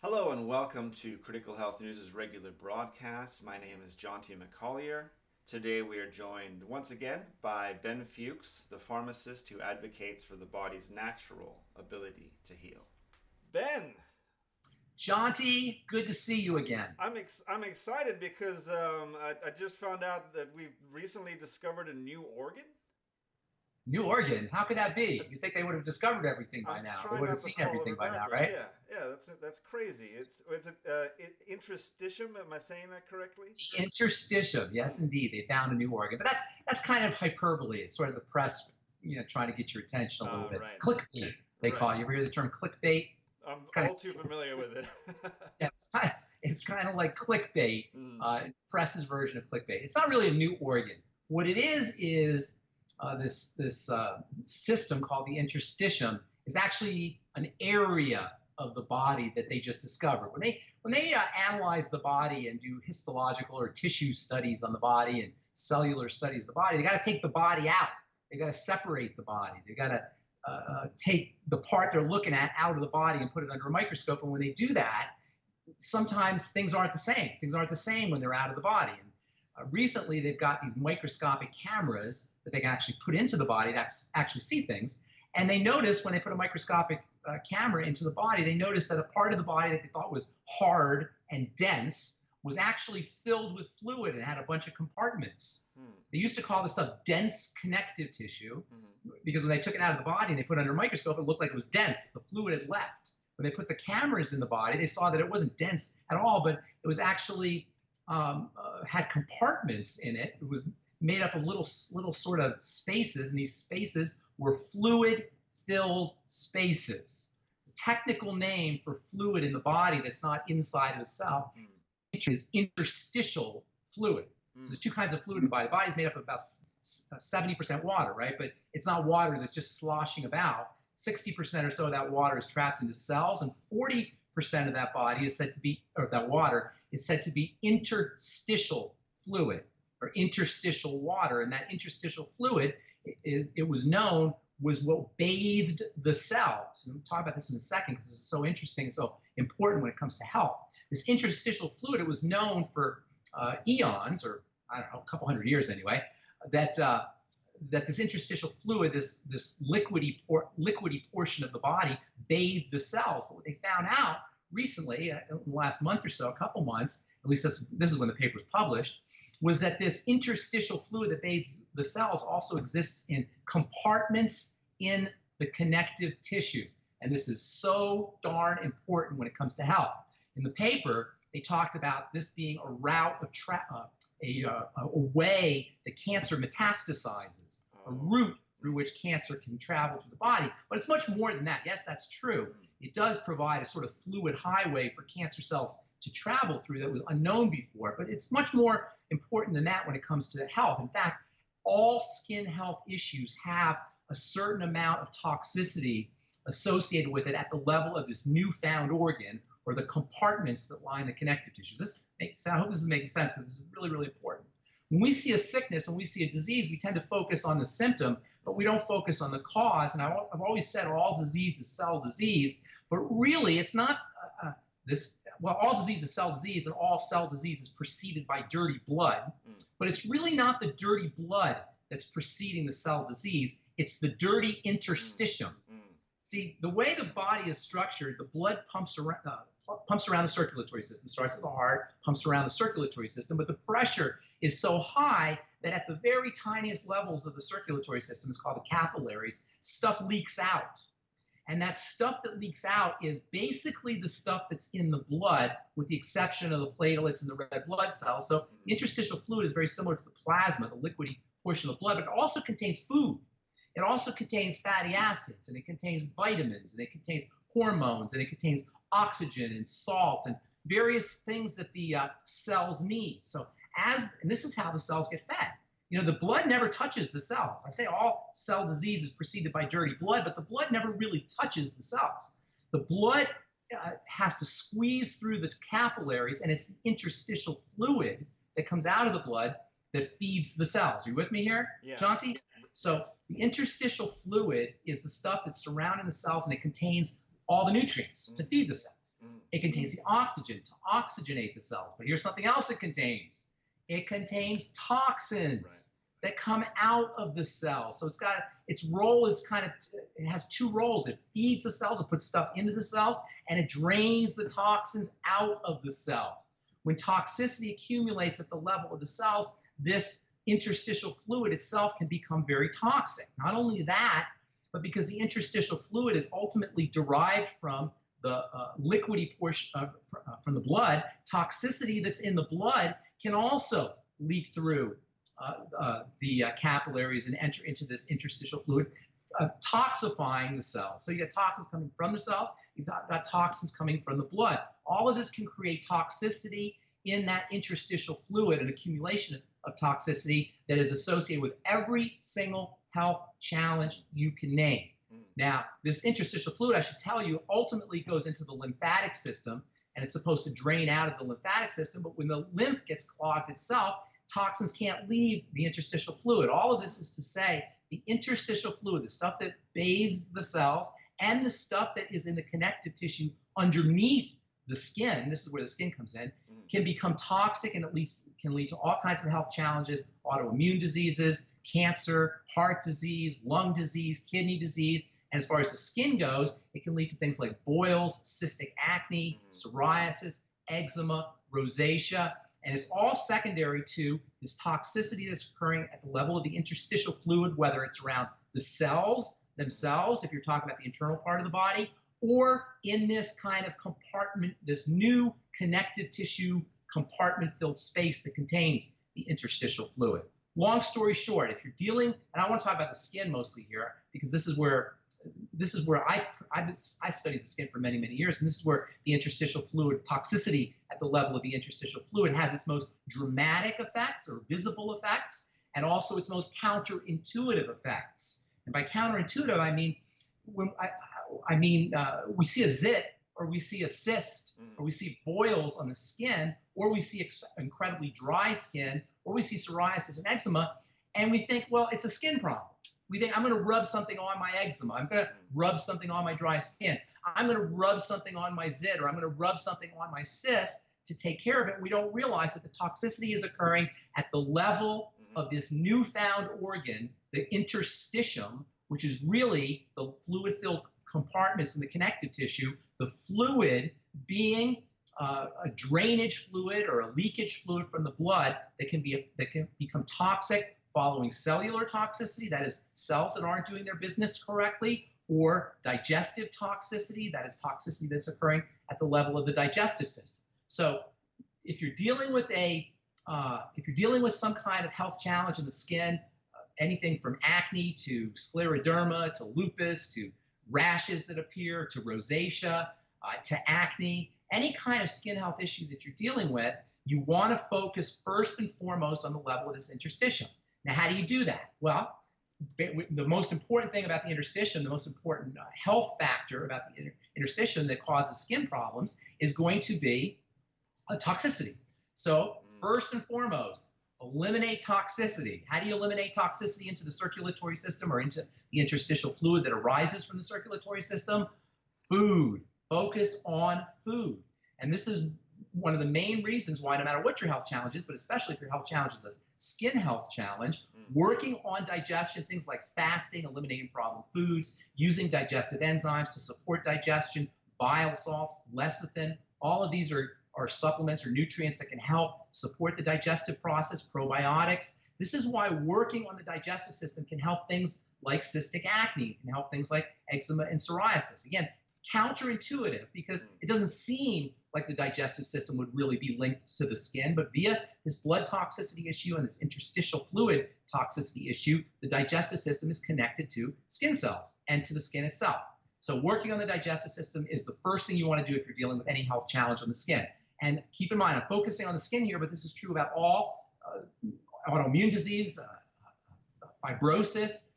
Hello and welcome to Critical Health News' regular broadcast. My name is John T. McCollier. Today we are joined once again by Ben Fuchs, the pharmacist who advocates for the body's natural ability to heal. Ben! John T., good to see you again. I'm excited because I just found out that we've recently discovered a new organ. New organ? How could that be? You'd think they would have discovered everything by now. They would have seen everything by now, right? Yeah, that's crazy. Is it interstitium? Am I saying that correctly? Interstitium, yes, indeed. They found a new organ, but that's kind of hyperbole. It's sort of the press, trying to get your attention a little bit. Right. Clickbait, they call it. You ever hear the term clickbait? I'm all too familiar with it. Yeah, it's kind of like clickbait, press's version of clickbait. It's not really a new organ. What it is this system called the interstitium is actually an area of the body that they just discovered. When they analyze the body and do histological or tissue studies on the body and cellular studies of the body, they got to take the body out. They got to separate the body. They got to take the part they're looking at out of the body and put it under a microscope. And when they do that, sometimes things aren't the same. Things aren't the same when they're out of the body. And recently, they've got these microscopic cameras that they can actually put into the body to actually see things. And they noticed when they put a microscopic camera into the body, they noticed that a part of the body that they thought was hard and dense was actually filled with fluid and had a bunch of compartments. They used to call this stuff dense connective tissue because when they took it out of the body and they put it under a microscope, it looked like it was dense. The fluid had left. When they put the cameras in the body, they saw that it wasn't dense at all, but it was actually had compartments in it. It was made up of little sort of spaces, and these spaces were fluid-filled spaces. The technical name for fluid in the body that's not inside of the cell is interstitial fluid. So there's two kinds of fluid in the body. The body's made up of about 70% water, right? But it's not water that's just sloshing about. 60% or so of that water is trapped into cells, and 40% of that body is said to be, or that water is said to be interstitial fluid or interstitial water. And that interstitial fluid it was known was what bathed the cells. And we'll talk about this in a second because this is so interesting and so important when it comes to health. This interstitial fluid, it was known for eons, or I don't know, a couple hundred years anyway, that this interstitial fluid, this liquidy portion of the body, bathed the cells. But what they found out recently, in the last month or so, a couple months, at least this is when the paper was published, was that this interstitial fluid that bathes the cells also exists in compartments in the connective tissue. And this is so darn important when it comes to health. In the paper, they talked about this being a route of a way that cancer metastasizes, a route through which cancer can travel through the body. But it's much more than that. Yes, that's true. It does provide a sort of fluid highway for cancer cells to travel through that was unknown before. But it's much more important than that when it comes to health. In fact, all skin health issues have a certain amount of toxicity associated with it at the level of this newfound organ or the compartments that line the connective tissues. I hope this is making sense because this is really, really important. When we see a sickness and we see a disease, we tend to focus on the symptom, but we don't focus on the cause. And I've always said all disease is cell disease, but really it's not all disease is cell disease, and all cell disease is preceded by dirty blood. But it's really not the dirty blood that's preceding the cell disease. It's the dirty interstitium. See, the way the body is structured, the blood pumps around the circulatory system, starts at the heart, pumps around the circulatory system, but the pressure is so high that at the very tiniest levels of the circulatory system, it's called the capillaries, stuff leaks out. And that stuff that leaks out is basically the stuff that's in the blood, with the exception of the platelets and the red blood cells. So interstitial fluid is very similar to the plasma, the liquidy portion of the blood, but it also contains food. It also contains fatty acids, and it contains vitamins, and it contains hormones, and it contains oxygen and salt and various things that the cells need. So and this is how the cells get fed. The blood never touches the cells. I say all cell disease is preceded by dirty blood, but the blood never really touches the cells. The blood has to squeeze through the capillaries, and it's the interstitial fluid that comes out of the blood that feeds the cells. Are you with me here, Yeah. Jonty? So The interstitial fluid is the stuff that's surrounding the cells, and it contains all the nutrients to feed the cells. It contains the oxygen to oxygenate the cells. But here's something else it contains. It contains toxins that come out of the cell. So its role is it has two roles. It feeds the cells, it puts stuff into the cells, and it drains the toxins out of the cells. When toxicity accumulates at the level of the cells, this interstitial fluid itself can become very toxic. Not only that, but because the interstitial fluid is ultimately derived from the liquidy portion from the blood, toxicity that's in the blood can also leak through the capillaries and enter into this interstitial fluid, toxifying the cells. So you got toxins coming from the cells, you've got toxins coming from the blood. All of this can create toxicity in that interstitial fluid, an accumulation of toxicity that is associated with every single health challenge you can name. Now, this interstitial fluid, I should tell you, ultimately goes into the lymphatic system, and it's supposed to drain out of the lymphatic system, but when the lymph gets clogged itself, toxins can't leave the interstitial fluid. All of this is to say the interstitial fluid, the stuff that bathes the cells, and the stuff that is in the connective tissue underneath the skin, this is where the skin comes in, can become toxic, and at least can lead to all kinds of health challenges, autoimmune diseases, cancer, heart disease, lung disease, kidney disease. And as far as the skin goes, it can lead to things like boils, cystic acne, psoriasis, eczema, rosacea, and it's all secondary to this toxicity that's occurring at the level of the interstitial fluid, whether it's around the cells themselves, if you're talking about the internal part of the body, or in this kind of compartment, this new connective tissue compartment-filled space that contains the interstitial fluid. Long story short, if you're dealing, and I want to talk about the skin mostly here, because this is where I studied the skin for many, many years, and this is where the interstitial fluid toxicity at the level of the interstitial fluid has its most dramatic effects or visible effects, and also its most counterintuitive effects. And by counterintuitive, I mean we see a zit, or we see a cyst, or we see boils on the skin, or we see incredibly dry skin, or we see psoriasis and eczema, and we think, well, it's a skin problem. We think, I'm going to rub something on my eczema. I'm going to rub something on my dry skin. I'm going to rub something on my zit, or I'm going to rub something on my cyst to take care of it. We don't realize that the toxicity is occurring at the level of this newfound organ, the interstitium, which is really the fluid-filled compartments in the connective tissue, the fluid being a drainage fluid or a leakage fluid from the blood that can become toxic following cellular toxicity, that is cells that aren't doing their business correctly, or digestive toxicity, that is toxicity that's occurring at the level of the digestive system. So if you're dealing with some kind of health challenge in the skin, anything from acne to scleroderma to lupus to rashes that appear to rosacea to acne, any kind of skin health issue that you're dealing with, you want to focus first and foremost on the level of this interstitium. Now, how do you do that? Well, the most important thing about the interstitium, the most important health factor about the interstitium that causes skin problems is going to be a toxicity. So first and foremost, eliminate toxicity. How do you eliminate toxicity into the circulatory system or into the interstitial fluid that arises from the circulatory system? Food. Focus on food. And this is one of the main reasons why, no matter what your health challenge is, but especially if your health challenge is a skin health challenge, working on digestion, things like fasting, eliminating problem foods, using digestive enzymes to support digestion, bile salts, lecithin, all of these are supplements or nutrients that can help support the digestive process, probiotics. This is why working on the digestive system can help things like cystic acne, can help things like eczema and psoriasis. Again, counterintuitive, because it doesn't seem like the digestive system would really be linked to the skin, but via this blood toxicity issue and this interstitial fluid toxicity issue, the digestive system is connected to skin cells and to the skin itself. So working on the digestive system is the first thing you want to do if you're dealing with any health challenge on the skin. And keep in mind, I'm focusing on the skin here, but this is true about all autoimmune disease, fibrosis,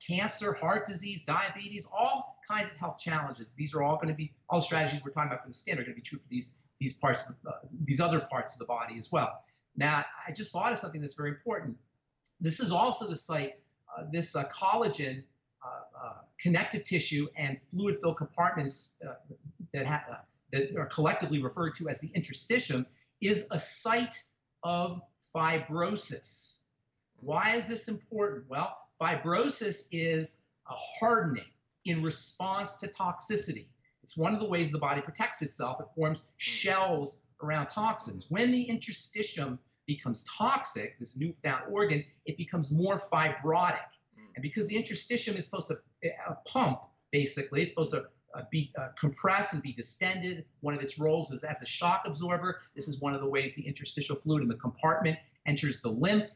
cancer, heart disease, diabetes, all kinds of health challenges. These are all going to be, all the strategies we're talking about for the skin are going to be true for these other parts of the body as well. Now, I just thought of something that's very important. This is also the site this collagen, connective tissue, and fluid-filled compartments that are collectively referred to as the interstitium is a site of fibrosis. Why is this important? Well, fibrosis is a hardening in response to toxicity. It's one of the ways the body protects itself. It forms shells around toxins. When the interstitium becomes toxic, this newfound organ, it becomes more fibrotic. And because the interstitium is supposed to pump, basically, it's supposed to be compressed and be distended. One of its roles is as a shock absorber. This is one of the ways the interstitial fluid in the compartment enters the lymph.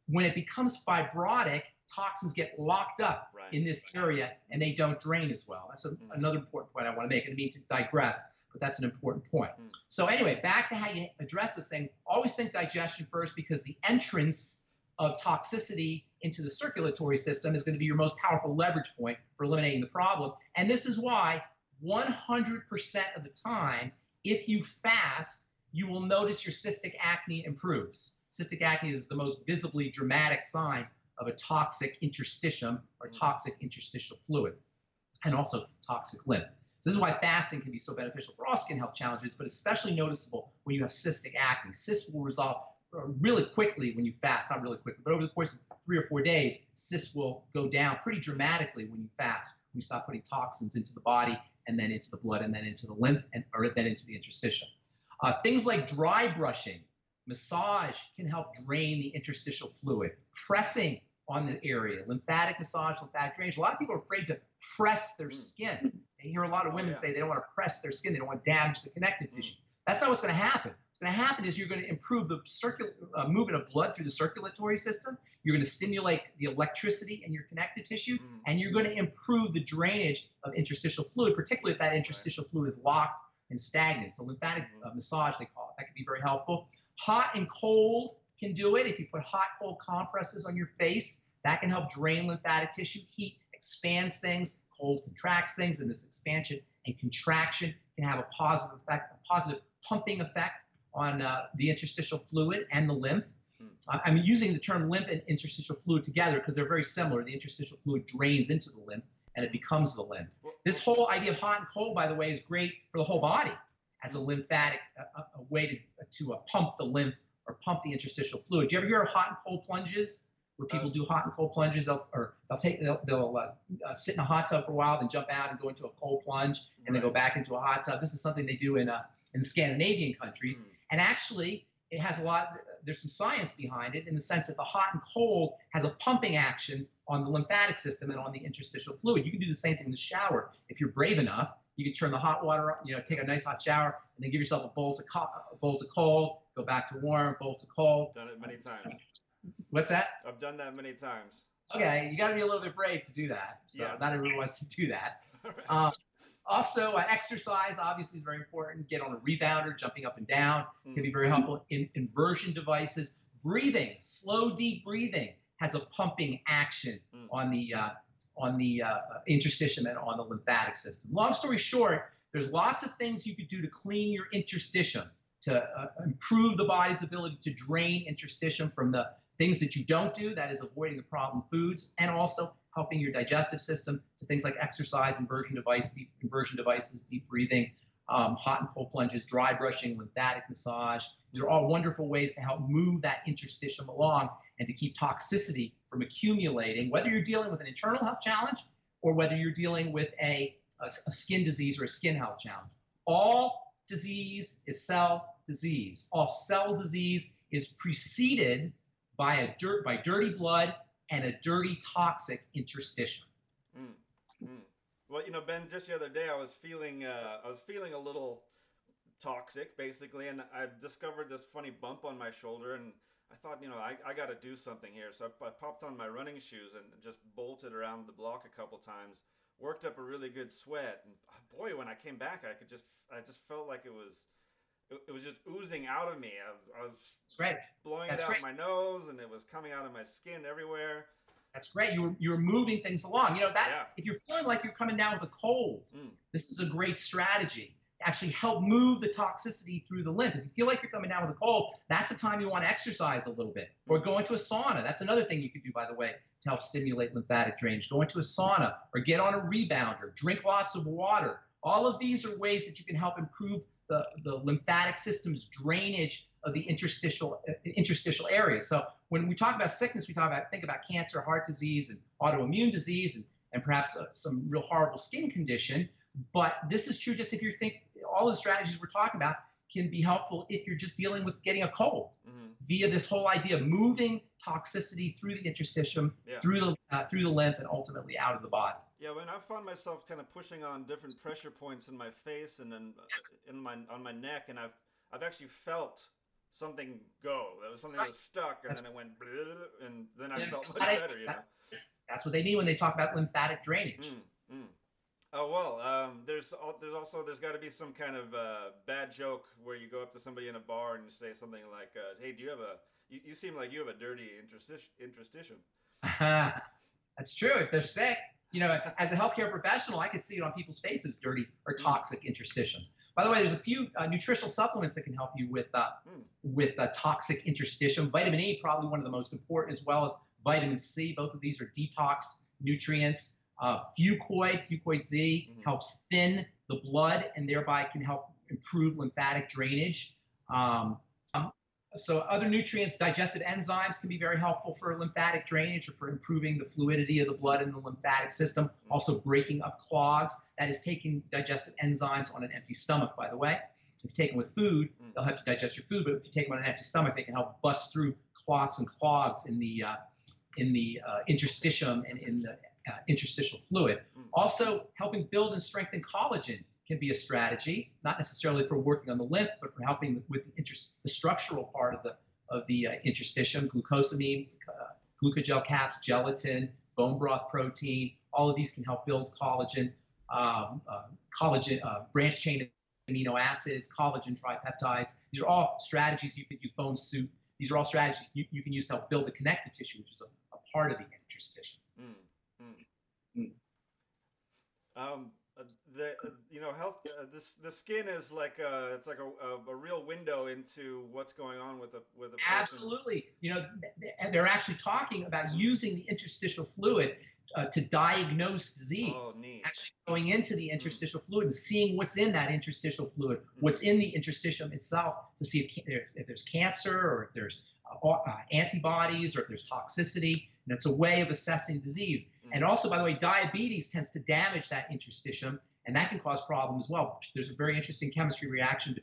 When it becomes fibrotic, toxins get locked up in this area and they don't drain as well. That's another important point I want to make. I didn't mean to digress, but that's an important point. So anyway, back to how you address this thing. Always think digestion first, because the entrance of toxicity into the circulatory system is going to be your most powerful leverage point for eliminating the problem. And this is why 100% of the time, if you fast, you will notice your cystic acne improves. Cystic acne is the most visibly dramatic sign of a toxic interstitium or toxic interstitial fluid, and also toxic lymph. So this is why fasting can be so beneficial for all skin health challenges, but especially noticeable when you have cystic acne. Cysts will resolve really quickly when you fast, not really quickly, but over the course of 3 or 4 days, cysts will go down pretty dramatically when you fast, when you stop putting toxins into the body and then into the blood and then into the lymph or then into the interstitium. Things like dry brushing, massage can help drain the interstitial fluid. Pressing on the area, lymphatic massage, lymphatic drainage. A lot of people are afraid to press their skin. I hear a lot of women say they don't want to press their skin. They don't want to damage the connective tissue. That's not what's going to happen. What's going to happen is you're going to improve the movement of blood through the circulatory system. You're going to stimulate the electricity in your connective tissue, and you're going to improve the drainage of interstitial fluid, particularly if that interstitial fluid is locked and stagnant. So lymphatic massage, they call it. That can be very helpful. Hot and cold can do it. If you put hot, cold compresses on your face, that can help drain lymphatic tissue. Heat expands things, cold contracts things, and this expansion and contraction can have a positive effect, a positive pumping effect on the interstitial fluid and the lymph. I'm using the term lymph and interstitial fluid together because they're very similar. The interstitial fluid drains into the lymph and it becomes the lymph. This whole idea of hot and cold, by the way, is great for the whole body as a lymphatic, a way to pump the lymph or pump the interstitial fluid. Do you ever hear of hot and cold plunges, where people do hot and cold plunges? They'll sit in a hot tub for a while, then jump out and go into a cold plunge, and then go back into a hot tub. This is something they do in the Scandinavian countries, and actually it has a lot. There's some science behind it in the sense that the hot and cold has a pumping action on the lymphatic system and on the interstitial fluid. You can do the same thing in the shower if you're brave enough. You can turn the hot water, take a nice hot shower, and then give yourself a bowl to cold, go back to warm, bowl to cold. Done it many times. What's that? I've done that many times. Okay, you got to be a little bit brave to do that. So not everyone wants to do that. Also, exercise obviously is very important. Get on a rebounder, jumping up and down can be very helpful. Inversion devices, breathing, slow, deep breathing has a pumping action on the interstitium and on the lymphatic system. Long story short, there's lots of things you could do to clean your interstitium, to improve the body's ability to drain interstitium from the things that you don't do, that is avoiding the problem foods, and also helping your digestive system to things like exercise, inversion devices, deep breathing, hot and cold plunges, dry brushing, lymphatic massage. These are all wonderful ways to help move that interstitium along and to keep toxicity from accumulating, whether you're dealing with an internal health challenge or whether you're dealing with a skin disease or a skin health challenge. All disease is cell disease. All cell disease is preceded by dirty blood and a dirty toxic interstitium. Well, Ben, just the other day I was feeling a little toxic, basically, and I discovered this funny bump on my shoulder, and I thought, I got to do something here. So I popped on my running shoes and just bolted around the block a couple times, worked up a really good sweat, and boy, when I came back, I just felt like it was just oozing out of me. I was blowing it out my nose, and it was coming out of my skin everywhere. That's great. You're moving things along. If you're feeling like you're coming down with a cold, this is a great strategy. actually help move the toxicity through the lymph. If you feel like you're coming down with a cold, that's the time you want to exercise a little bit, or go into a sauna. That's another thing you can do, by the way, to help stimulate lymphatic drainage. Go into a sauna, or get on a rebounder, drink lots of water. All of these are ways that you can help improve the lymphatic system's drainage of the interstitial area. So when we talk about sickness, we think about cancer, heart disease, and autoimmune disease, and perhaps some real horrible skin condition. But this is true just if you think all the strategies we're talking about can be helpful if you're just dealing with getting a cold, via this whole idea of moving toxicity through the interstitium, through the lymph, and ultimately out of the body. Yeah, when I found myself kind of pushing on different pressure points in my face and then on my neck, and I've actually felt something go. There was something that was stuck, and then it went, and then I felt much better. You know, that's what they mean when they talk about lymphatic drainage. Oh well, there's got to be some kind of bad joke where you go up to somebody in a bar and you say something like, "Hey, do you have you seem like you have a dirty interstitium." That's true. If they're sick, you know, as a healthcare professional, I could see it on people's faces, dirty or toxic interstitiums. By the way, there's a few nutritional supplements that can help you with toxic interstitium. Vitamin E, probably one of the most important, as well as vitamin C. Both of these are detox nutrients. FucoidZ helps thin the blood and thereby can help improve lymphatic drainage. So other nutrients, digestive enzymes can be very helpful for lymphatic drainage or for improving the fluidity of the blood in the lymphatic system. Also breaking up clogs. That is taking digestive enzymes on an empty stomach, by the way. If you take them with food, they'll help you digest your food, but if you take them on an empty stomach, they can help bust through clots and clogs in the interstitium and in the interstitial fluid. Also, helping build and strengthen collagen can be a strategy, not necessarily for working on the lymph, but for helping with the structural part of the interstitium. Glucosamine, Gluco-Gel caps, gelatin, bone broth protein. All of these can help build collagen, branch chain amino acids, collagen tripeptides. These are all strategies you can use. Bone soup. These are all strategies you can use to help build the connective tissue, which is a part of the interstitium. The skin is like it's like a real window into what's going on with a person. Absolutely. You know, they're actually talking about using the interstitial fluid to diagnose disease. Oh, neat. Actually going into the interstitial fluid and seeing what's in that interstitial fluid, what's in the interstitium itself, to see if there's cancer or if there's antibodies or if there's toxicity. And it's a way of assessing disease. And also, by the way, diabetes tends to damage that interstitium, and that can cause problems as well. There's a very interesting chemistry reaction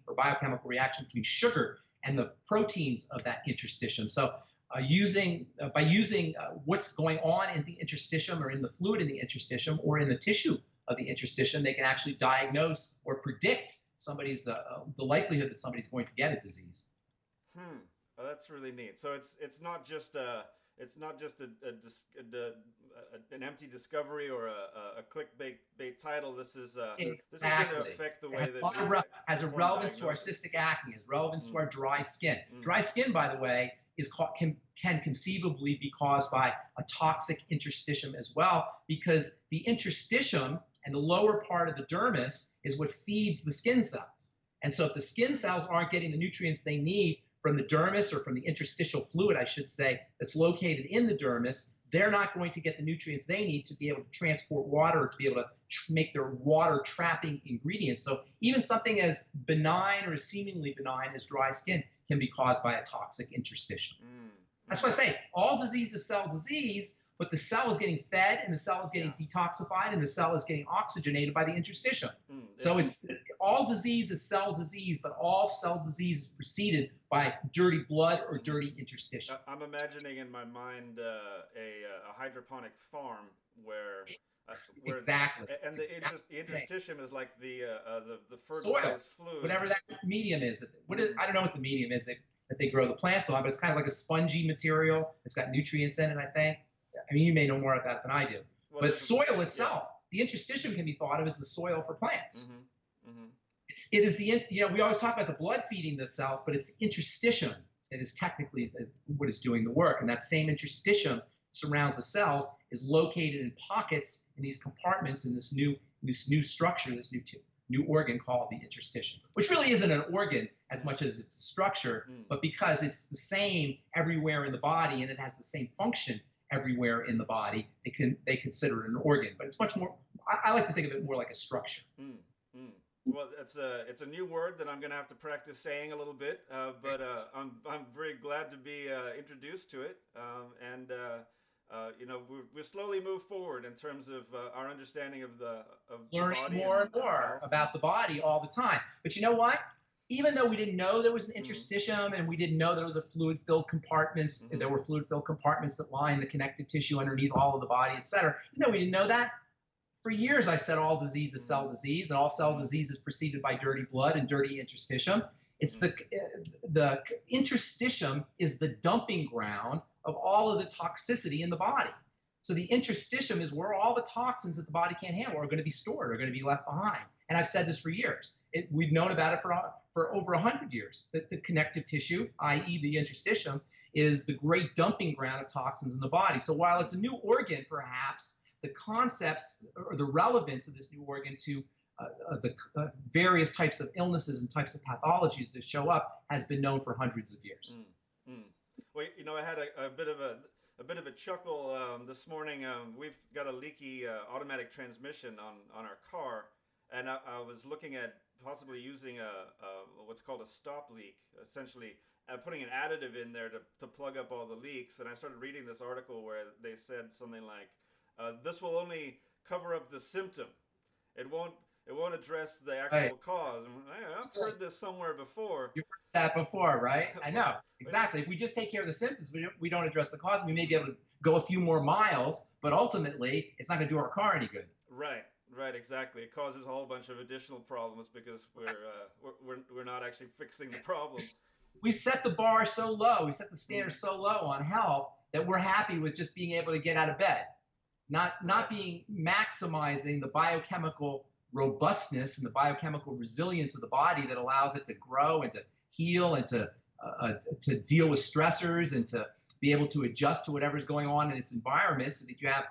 or biochemical reaction between sugar and the proteins of that interstitium. So by using what's going on in the interstitium or in the fluid in the interstitium or in the tissue of the interstitium, they can actually diagnose or predict somebody's the likelihood that somebody's going to get a disease. Oh, that's really neat. So it's not just an empty discovery or a clickbait title. This is exactly. This is going to affect the way that has a relevance to our cystic acne, has relevance to our dry skin. Dry skin, by the way, can conceivably be caused by a toxic interstitium as well, because the interstitium and the lower part of the dermis is what feeds the skin cells. And so if the skin cells aren't getting the nutrients they need from the dermis, or from the interstitial fluid, I should say, that's located in the dermis, they're not going to get the nutrients they need to be able to transport water, or to be able to make their water trapping ingredients. So even something as benign or as seemingly benign as dry skin can be caused by a toxic interstitium. That's why I say all disease is cell disease, but the cell is getting fed, and the cell is getting detoxified, and the cell is getting oxygenated by the interstitium. So it's all disease is cell disease, but all cell disease is preceded by dirty blood or dirty interstitium. I'm imagining in my mind a hydroponic farm where exactly. And the interstitium is like the soil, fertilized fluid. Whatever that medium is. I don't know what the medium is that they grow the plants on, but it's kind of like a spongy material. It's got nutrients in it, I think. I mean, you may know more about that than I do. Well, but soil itself, the interstitium can be thought of as the soil for plants. It is we always talk about the blood feeding the cells, but it's the interstitium that is technically what is doing the work. And that same interstitium surrounds the cells, is located in pockets in these compartments in this new structure, this new new organ called the interstitium, which really isn't an organ as much as it's a structure, but because it's the same everywhere in the body and it has the same function everywhere in the body, they consider it an organ. But it's much more, I like to think of it more like a structure. Well, it's a new word that I'm going to have to practice saying a little bit, but I'm very glad to be introduced to it, and you know, we slowly move forward in terms of our understanding of the Learning body more and more about the body all the time. But you know what? Even though we didn't know there was an interstitium and we didn't know there was a fluid-filled compartments, there were fluid-filled compartments that line the connective tissue underneath all of the body, et cetera. Even though we didn't know that, for years I said all disease is cell disease, and all cell disease is preceded by dirty blood and dirty interstitium. It's the interstitium is the dumping ground of all of the toxicity in the body. So the interstitium is where all the toxins that the body can't handle are going to be stored, are going to be left behind. And I've said this for years. We've known about it for over 100 years, that the connective tissue, i.e. the interstitium, is the great dumping ground of toxins in the body. So while it's a new organ, perhaps, the concepts or the relevance of this new organ to the various types of illnesses and types of pathologies that show up has been known for hundreds of years. Well, you know, I had a bit of a chuckle this morning. We've got a leaky automatic transmission on our car, and I was looking at possibly using what's called a stop leak, essentially putting an additive in there to plug up all the leaks. And I started reading this article where they said something like, this will only cover up the symptom. It won't address the actual cause. And I've heard this somewhere before. You've heard that before, right? I know. Exactly. If we just take care of the symptoms, we don't address the cause, we may be able to go a few more miles, but ultimately, it's not going to do our car any good. Right, exactly. It causes a whole bunch of additional problems because we're not actually fixing the problem. We set the bar so low, we set the standard so low on health that we're happy with just being able to get out of bed. Not being maximizing the biochemical robustness and the biochemical resilience of the body that allows it to grow and to heal and to deal with stressors and to be able to adjust to whatever's going on in its environment so that you have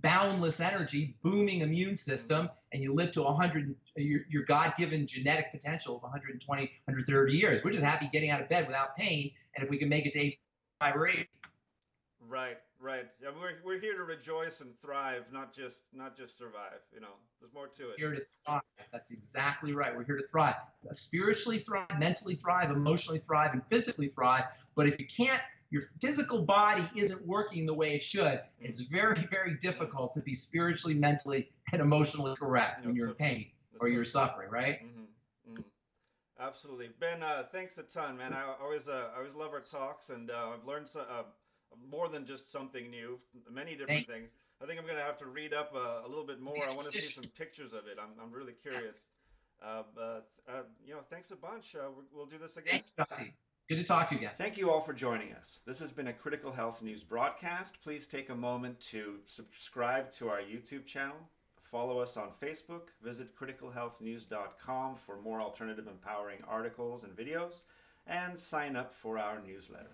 boundless energy, booming immune system, and you live to 100, your God-given genetic potential of 120, 130 years. We're just happy getting out of bed without pain, and if we can make it to age 5 or 8. Right. Yeah, we're here to rejoice and thrive, not just survive. You know, there's more to it. Here to thrive. That's exactly right. We're here to thrive. Spiritually thrive, mentally thrive, emotionally thrive, and physically thrive. But if you can't, your physical body isn't working the way it should, it's very, very difficult to be spiritually, mentally, and emotionally correct when you're in pain or you're suffering, right? Absolutely. Ben, thanks a ton, man. I always love our talks, and I've learned more than just something new, many different things. I think I'm going to have to read up a little bit more. I want to see some pictures of it. I'm really curious. You know, thanks a bunch. We'll do this again. Thank you, good to talk to you again. Thank you all for joining us. This has been a Critical Health News broadcast. Please take a moment to subscribe to our YouTube channel. Follow us on Facebook. Visit criticalhealthnews.com for more alternative empowering articles and videos. And sign up for our newsletter.